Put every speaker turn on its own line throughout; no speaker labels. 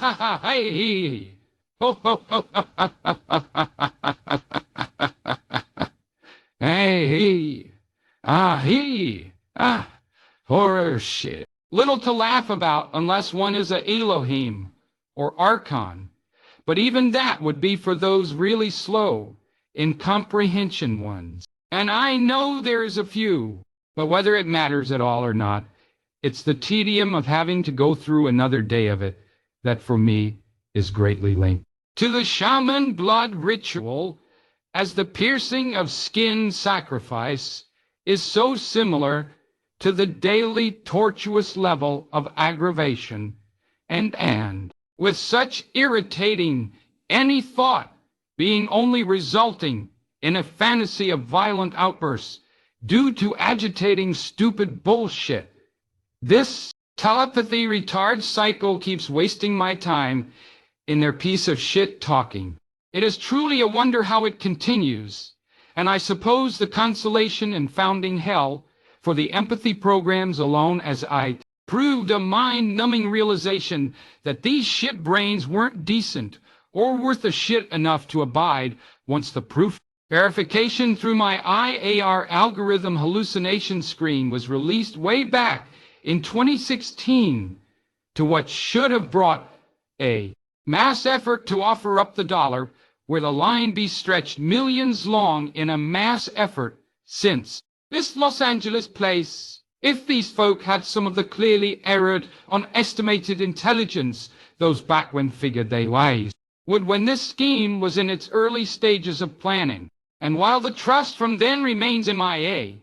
ha ha, hey, ho ho ho, ha ha ha ha ha. Hey, horror shit. Little to laugh about unless one is a Elohim or Archon, but even that would be for those really slow in comprehension ones. And I know there's a few, but whether it matters at all or not, it's the tedium of having to go through another day of it that for me is greatly linked to the shaman blood ritual, as the piercing of skin sacrifice is so similar to the daily tortuous level of aggravation, and with such irritating any thought being only resulting in a fantasy of violent outbursts due to agitating stupid bullshit. This telepathy retard cycle keeps wasting my time in their piece of shit talking. It is truly a wonder how it continues, and I suppose the consolation in founding hell for the empathy programs alone as I proved a mind-numbing realization that these shit brains weren't decent or worth a shit enough to abide once the proof verification through my IAR algorithm hallucination screen was released way back in 2016 to what should have brought a mass effort to offer up the dollar where the line be stretched millions long in a mass effort since this Los Angeles place. If these folk had some of the clearly erred, unestimated intelligence those back when figured they wise, would when this scheme was in its early stages of planning. And while the trust from then remains MIA,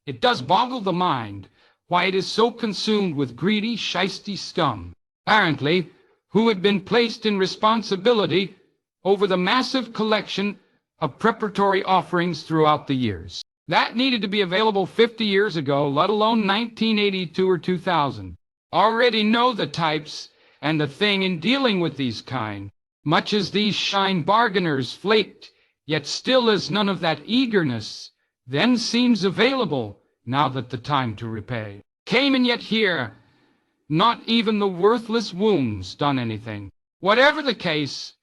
it does boggle the mind why it is so consumed with greedy, shisty scum, apparently, who had been placed in responsibility over the massive collection of preparatory offerings throughout the years. That needed to be available 50 years ago, let alone 1982 or 2000. Already know the types and the thing in dealing with these kind, much as these shine bargainers flaked, yet still as none of that eagerness then seems available now that the time to repay came, and yet here, not even the worthless wounds done anything. Whatever the case,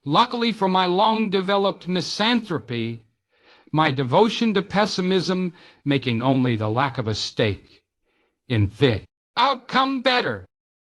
luckily for my long-developed misanthropy, my devotion to pessimism making only the lack of a stake in fit outcome better.